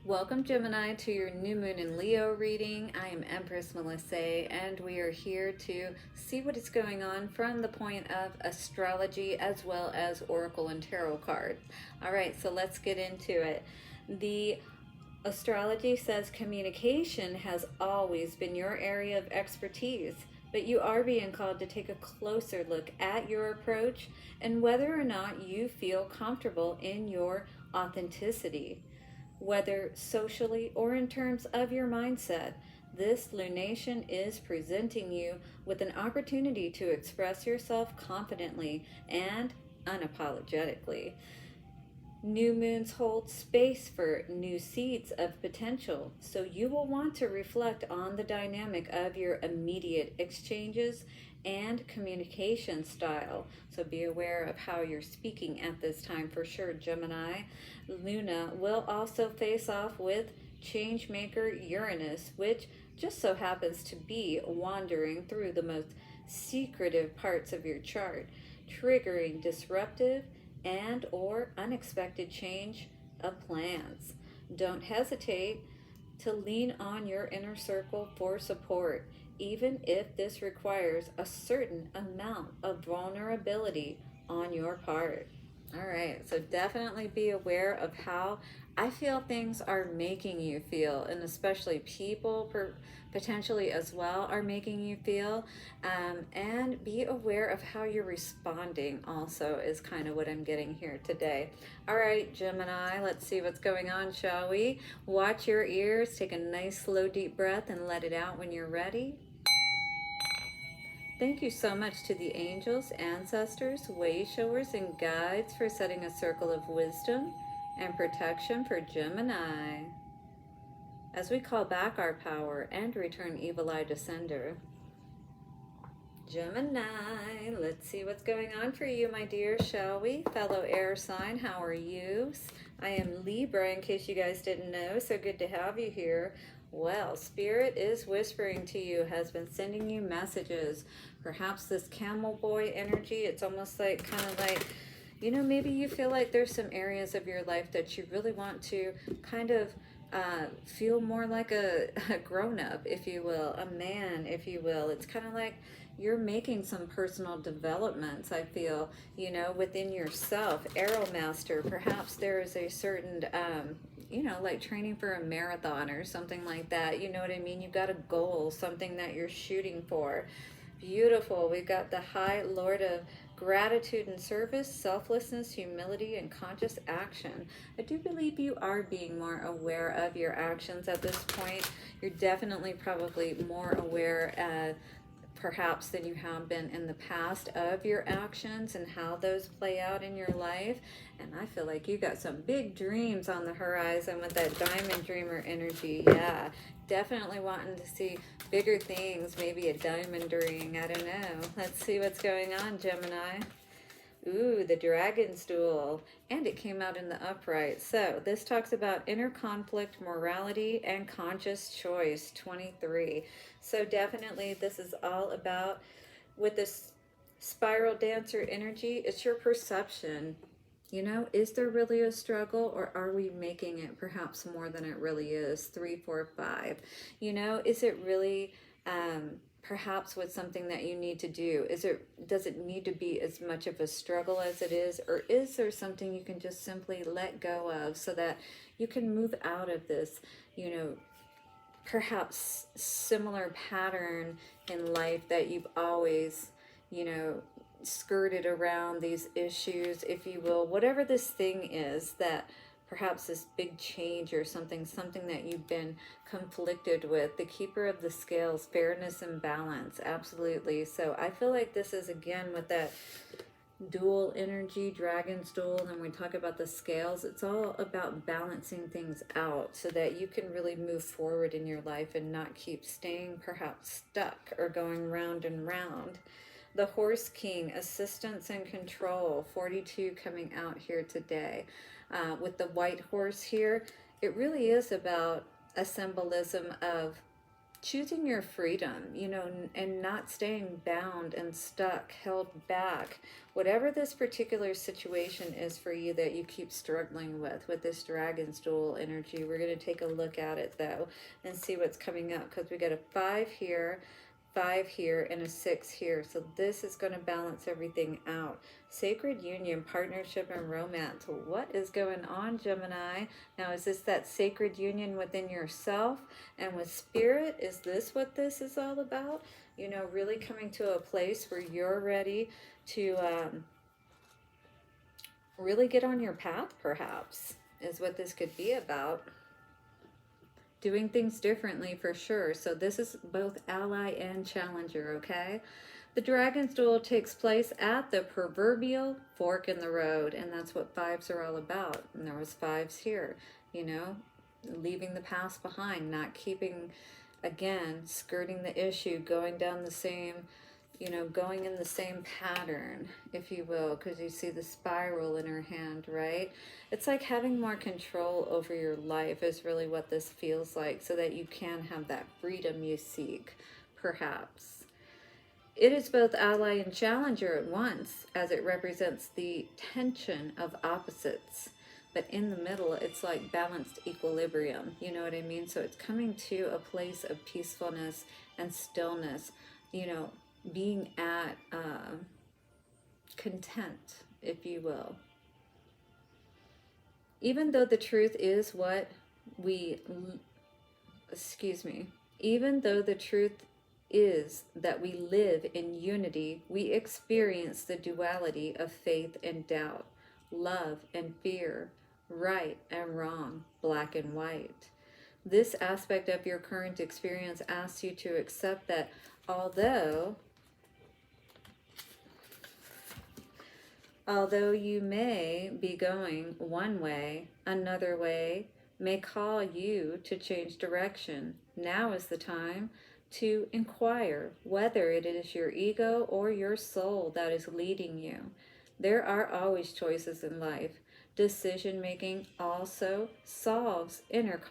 Welcome, Gemini, to your new moon in Leo reading. I am Empress Melissae, and we are here to see what is going on from the point of astrology as well as oracle and tarot cards. All right, so let's get into it. The astrology says communication has always been your area of expertise, but you are being called to take a closer look at your approach and whether or not you feel comfortable in your authenticity. Whether socially or in terms of your mindset, this lunation is presenting you with an opportunity to express yourself confidently and unapologetically. New moons hold space for new seeds of potential, so you will want to reflect on the dynamic of your immediate exchanges and communication style. So be aware of how you're speaking at this time for sure, Gemini. Luna will also face off with changemaker Uranus, which just so happens to be wandering through the most secretive parts of your chart, triggering disruptive and or unexpected change of plans. Don't hesitate to lean on your inner circle for support, even if this requires a certain amount of vulnerability on your part. All right, so definitely be aware of how I feel things are making you feel, and especially people potentially as well are making you feel. And be aware of how you're responding also is kind of what I'm getting here today. All right, Gemini, let's see what's going on, shall we? Watch your ears, take a nice slow deep breath and let it out when you're ready. Thank you so much to the angels, ancestors, way showers, and guides for setting a circle of wisdom and protection for Gemini as we call back our power and return evil eye descender. Gemini, let's see what's going on for you, my dear, shall we? Fellow air sign, how are you? I am Libra, in case you guys didn't know, so good to have you here. Well, Spirit is whispering to you, has been sending you messages. Perhaps this camel boy energy, it's almost like, kind of like, you know, maybe you feel like there's some areas of your life that you really want to kind of feel more like a grown-up, if you will, a man, if you will. It's kind of like you're making some personal developments, I feel, you know, within yourself. Arrow Master, perhaps there is a certain, you know, like training for a marathon or something like that. You know what I mean? You've got a goal, something that you're shooting for. Beautiful. We've got the High Lord of gratitude and service, selflessness, humility, and conscious action. I do believe you are being more aware of your actions at this point. You're definitely probably more aware perhaps than you have been in the past of your actions and how those play out in your life. And I feel like you got some big dreams on the horizon with that diamond dreamer energy. Yeah, definitely wanting to see bigger things, maybe a diamond ring, I don't know. Let's see what's going on, Gemini. Ooh, the Dragons Duel, and it came out in the upright. So this talks about inner conflict, morality, and conscious choice, 23. So definitely this is all about, with this spiral dancer energy, it's your perception. You know, is there really a struggle, or are we making it perhaps more than it really is? 3, 4, 5. You know, is it really perhaps with something that you need to do? Does it need to be as much of a struggle as it is, or is there something you can just simply let go of so that you can move out of this, you know, perhaps similar pattern in life that you've always, you know, skirted around these issues, if you will, whatever this thing is that perhaps this big change or something that you've been conflicted with. The keeper of the scales, fairness and balance, absolutely. So I feel like this is, again, with that dual energy, Dragons Duel, and we talk about the scales, it's all about balancing things out so that you can really move forward in your life and not keep staying perhaps stuck or going round and round. The Horse King, assistance and control, 42 coming out here today. With the white horse here, it really is about a symbolism of choosing your freedom, you know, and not staying bound and stuck, held back. Whatever this particular situation is for you that you keep struggling with this Dragons Duel energy, we're going to take a look at it though and see what's coming up, because we got a 5 here, 5 here, and a 6 here. So this is going to balance everything out. Sacred union, partnership, and romance. What is going on, Gemini? Now, is this that sacred union within yourself and with spirit? Is this what this is all about? You know, really coming to a place where you're ready to really get on your path, perhaps, is what this could be about. Doing things differently for sure. So this is both ally and challenger, okay? The Dragon's Duel takes place at the proverbial fork in the road, and that's what 5s are all about. And there was 5s here, you know, leaving the past behind, not keeping, again, skirting the issue, going down the same, you know, going in the same pattern, if you will, because you see the spiral in her hand, right? It's like having more control over your life is really what this feels like, so that you can have that freedom you seek, perhaps. It is both ally and challenger at once, as it represents the tension of opposites. But in the middle, it's like balanced equilibrium. You know what I mean? So it's coming to a place of peacefulness and stillness, you know, being at content, if you will. Even though the truth is what we, even though the truth is that we live in unity, we experience the duality of faith and doubt, love and fear, right and wrong, black and white. This aspect of your current experience asks you to accept that although you may be going one way, another way may call you to change direction. Now is the time to inquire whether it is your ego or your soul that is leading you. There are always choices in life. Decision making also solves inner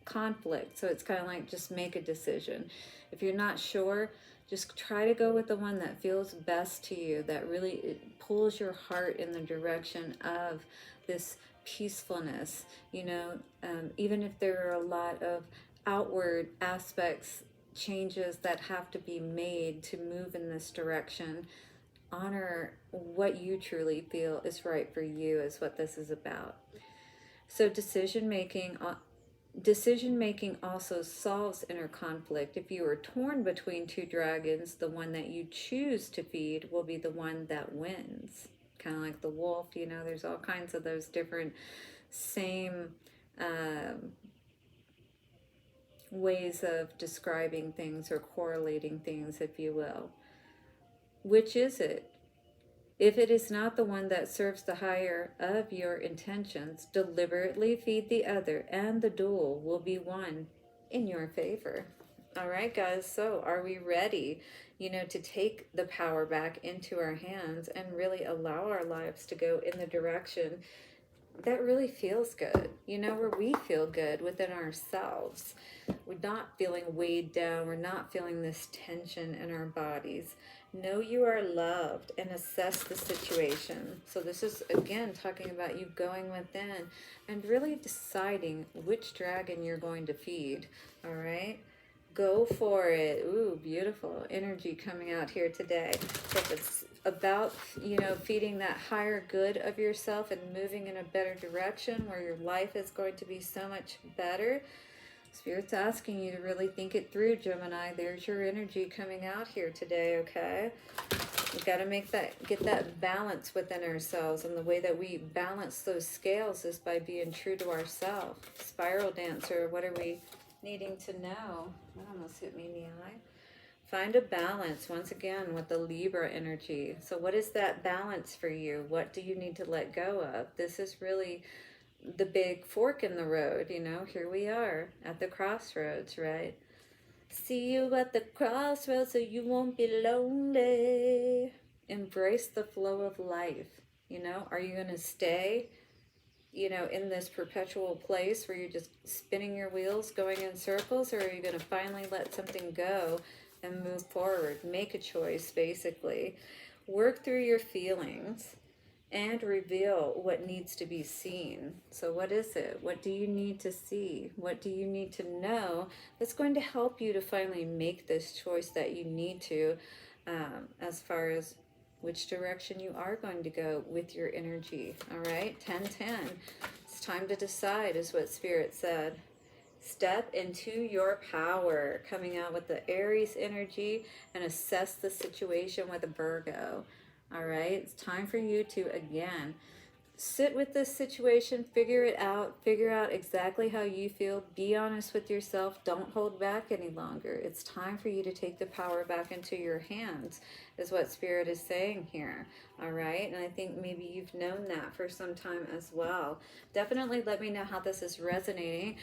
conflict. So it's kind of like, just make a decision. If you're not sure, just try to go with the one that feels best to you, that really pulls your heart in the direction of this peacefulness. You know, even if there are a lot of outward aspects, changes that have to be made to move in this direction, honor what you truly feel is right for you, is what this is about. So decision making also solves inner conflict. If you are torn between two dragons, the one that you choose to feed will be the one that wins. Kind of like the wolf, you know, there's all kinds of those different same ways of describing things or correlating things, if you will. Which is it? If it is not the one that serves the higher of your intentions, deliberately feed the other, and the duel will be won in your favor. All right, guys, so are we ready, you know, to take the power back into our hands and really allow our lives to go in the direction that really feels good, you know, where we feel good within ourselves. We're not feeling weighed down. We're not feeling this tension in our bodies. Know you are loved and assess the situation. So this is, again, talking about you going within and really deciding which dragon you're going to feed, all right? Go for it. Ooh, beautiful energy coming out here today. If it's about, you know, feeding that higher good of yourself and moving in a better direction where your life is going to be so much better, Spirit's asking you to really think it through, Gemini. There's your energy coming out here today, okay? We've got to get that balance within ourselves, and the way that we balance those scales is by being true to ourselves. Spiral Dancer, what are we needing to know? That almost hit me in the eye. Find a balance, once again, with the Libra energy. So what is that balance for you? What do you need to let go of? This is really the big fork in the road, you know. Here we are at the crossroads, right? See you at the crossroads so you won't be lonely. Embrace the flow of life, you know. Are you going to stay you know, in this perpetual place where you're just spinning your wheels, going in circles, or are you going to finally let something go and move forward? Make a choice, basically. Work through your feelings and reveal what needs to be seen. So what is it? What do you need to see? What do you need to know that's going to help you to finally make this choice that you need to, as far as which direction you are going to go with your energy. All right, 10-10. It's time to decide is what Spirit said. Step into your power, coming out with the Aries energy, and assess the situation with a Virgo. All right, it's time for you to, again, sit with this situation, figure it out, figure out exactly how you feel, be honest with yourself, don't hold back any longer. It's time for you to take the power back into your hands, is what Spirit is saying here. All right, and I think maybe you've known that for some time as well. Definitely let me know how this is resonating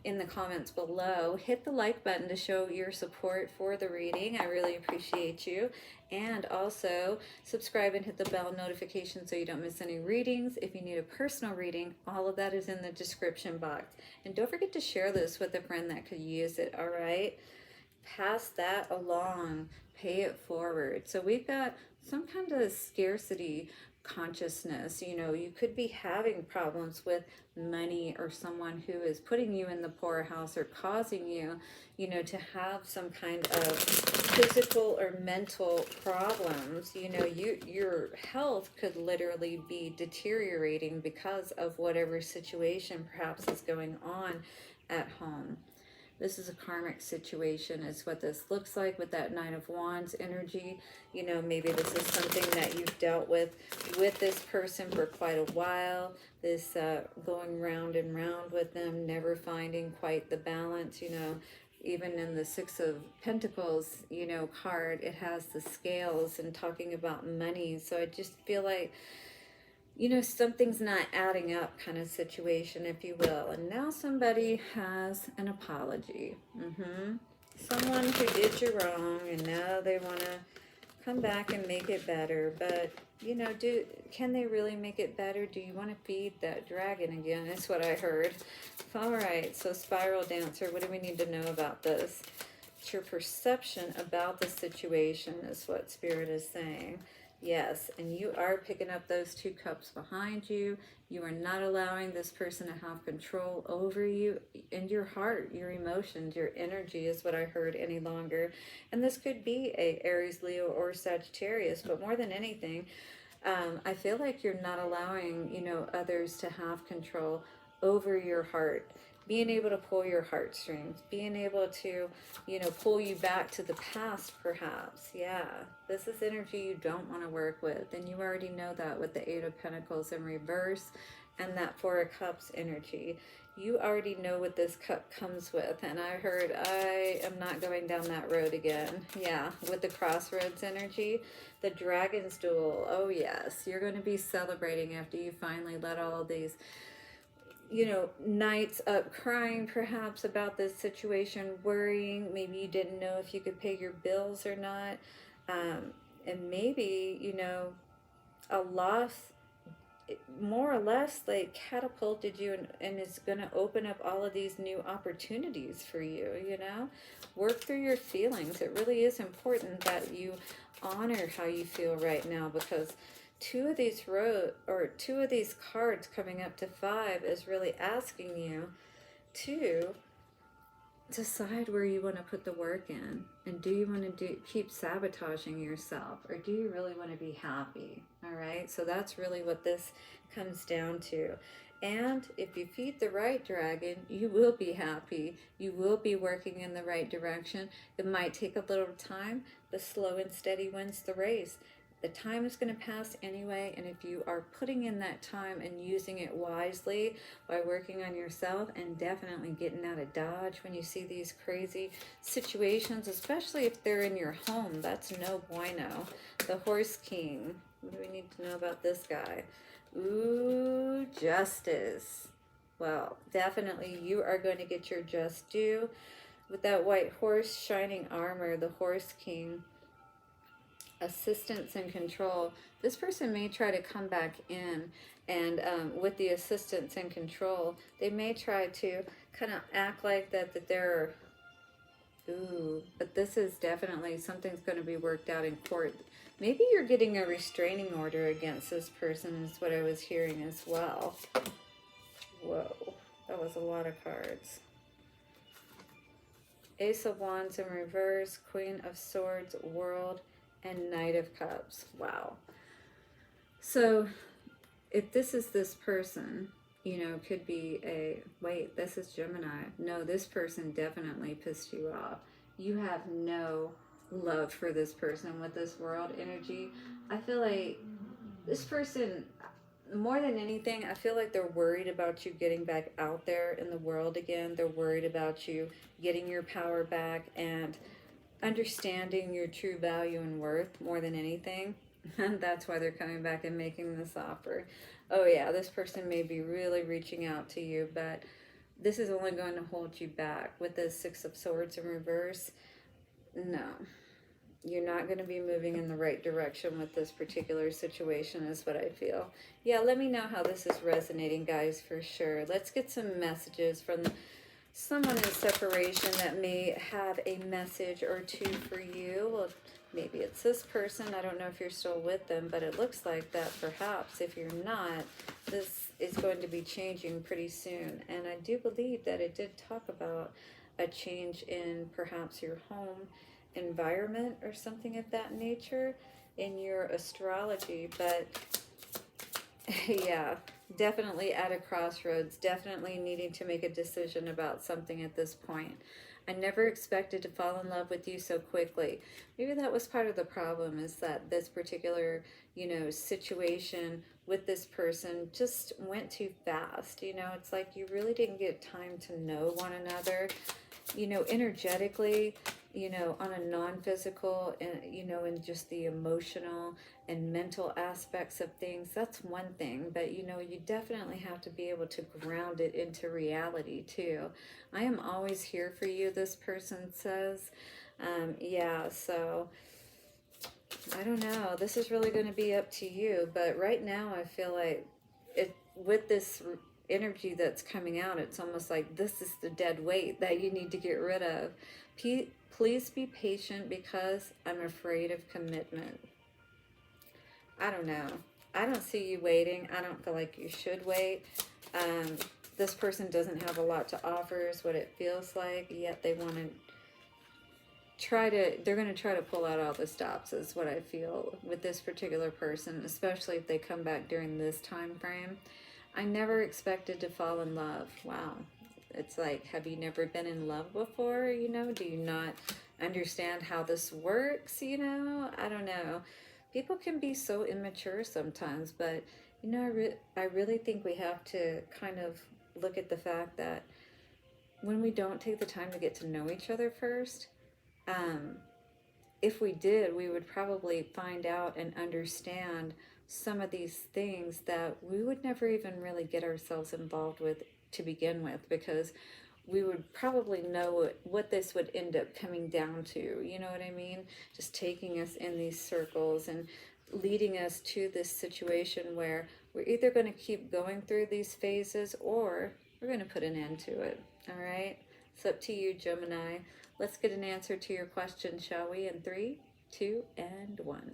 in the comments below. Hit the like button to show your support for the reading. I really appreciate you. And also subscribe and hit the bell notification so you don't miss any readings. If you need a personal reading, all of that is in the description box. And don't forget to share this with a friend that could use it, all right? Pass that along, pay it forward. So we've got some kind of scarcity consciousness. You know, you could be having problems with money, or someone who is putting you in the poorhouse or causing you, you know, to have some kind of physical or mental problems. You know, your health could literally be deteriorating because of whatever situation perhaps is going on at home. This is a karmic situation is what this looks like with that Nine of Wands energy. You know, maybe this is something that you've dealt with this person for quite a while. This going round and round with them, never finding quite the balance, you know. Even in the Six of Pentacles, you know, card, it has the scales and talking about money. So I just feel like, you know, something's not adding up kind of situation, if you will. And now somebody has an apology. Someone who did you wrong, and now they want to come back and make it better. But, you know, can they really make it better? Do you want to feed that dragon again? That's what I heard. All right, so Spiral Dancer, what do we need to know about this? It's your perception about the situation is what Spirit is saying. Yes, and you are picking up those two cups behind you. You are not allowing this person to have control over you and your heart, your emotions, your energy is what I heard any longer. And this could be a Aries, Leo, or Sagittarius, but more than anything, I feel like you're not allowing, you know, others to have control over your heart. Being able to pull your heartstrings, being able to, you know, pull you back to the past perhaps. Yeah, this is energy you don't want to work with. And you already know that with the Eight of Pentacles in reverse and that Four of Cups energy. You already know what this cup comes with. And I heard, I am not going down that road again. Yeah, with the Crossroads energy, the Dragons Duel. Oh yes, you're going to be celebrating after you finally let all these, you know, nights up crying perhaps about this situation, worrying. Maybe you didn't know if you could pay your bills or not. And maybe, you know, a loss more or less like catapulted you and it's going to open up all of these new opportunities for you, you know. Work through your feelings. It really is important that you honor how you feel right now, because two of these cards coming up to 5 is really asking you to decide where you want to put the work in. And do you want to keep sabotaging yourself, or do you really want to be happy? All right, so that's really what this comes down to. And if you feed the right dragon, you will be happy. You will be working in the right direction. It might take a little time, but slow and steady wins the race. The time is going to pass anyway, and if you are putting in that time and using it wisely by working on yourself and definitely getting out of Dodge when you see these crazy situations, especially if they're in your home, that's no bueno. The Horse King. What do we need to know about this guy? Ooh, Justice. Well, definitely you are going to get your just due. With that white horse, shining armor, the Horse King. Assistance and control. This person may try to come back in And with the assistance and control, they may try to kind of act like that they're, ooh, but this is definitely something's going to be worked out in court. Maybe you're getting a restraining order against this person is what I was hearing as well. Whoa, that was a lot of cards. Ace of Wands in reverse, Queen of Swords, World, and Knight of Cups. Wow. So if this is this person, you know, could be a, wait, this is Gemini. No, this person definitely pissed you off. You have no love for this person with this World energy. I feel like this person, more than anything, I feel like they're worried about you getting back out there in the world again. They're worried about you getting your power back and understanding your true value and worth more than anything. And that's why they're coming back and making this offer. Oh yeah, this person may be really reaching out to you, but this is only going to hold you back. With the Six of Swords in reverse, no. You're not going to be moving in the right direction with this particular situation is what I feel. Yeah, let me know how this is resonating, guys, for sure. Let's get some messages from someone in separation that may have a message or two for you. Well, maybe it's this person. I don't know if you're still with them, but it looks like that perhaps if you're not, this is going to be changing pretty soon. And I do believe that it did talk about a change in perhaps your home environment or something of that nature in your astrology. But yeah, definitely at a crossroads, definitely needing to make a decision about something at this point. I never expected to fall in love with you so quickly. Maybe that was part of the problem, is that this particular, you know, situation with this person just went too fast. You know, it's like you really didn't get time to know one another, you know, energetically, you know, on a non-physical and, you know, in just the emotional and mental aspects of things. That's one thing, but, you know, you definitely have to be able to ground it into reality too. I am always here for you, this person says. Yeah, so I don't know. This is really going to be up to you, but right now I feel like it, with this energy that's coming out, it's almost like this is the dead weight that you need to get rid of. Please be patient because I'm afraid of commitment. I don't know. I don't see you waiting. I don't feel like you should wait. This person doesn't have a lot to offer is what it feels like, yet they want to they're going to try to pull out all the stops is what I feel with this particular person, especially if they come back during this time frame. I never expected to fall in love. Wow. It's like, have you never been in love before? You know, do you not understand how this works? You know, I don't know. People can be so immature sometimes, but, you know, I really think we have to kind of look at the fact that when we don't take the time to get to know each other first, if we did, we would probably find out and understand some of these things that we would never even really get ourselves involved with to begin with, because we would probably know what this would end up coming down to, you know what I mean? Just taking us in these circles and leading us to this situation where we're either going to keep going through these phases or we're going to put an end to it, all right? It's up to you, Gemini. Let's get an answer to your question, shall we? In 3, 2, and 1.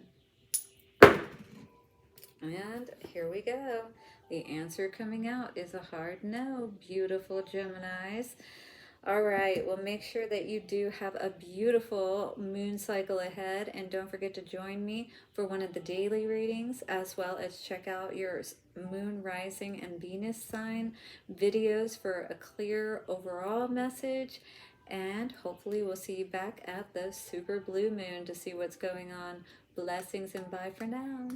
And here we go. The answer coming out is a hard no. Beautiful Geminis. All right, well, make sure that you do have a beautiful moon cycle ahead, and don't forget to join me for one of the daily readings, as well as check out your moon rising and Venus sign videos for a clear overall message. And hopefully we'll see you back at the super blue moon to see what's going on. Blessings and bye for now.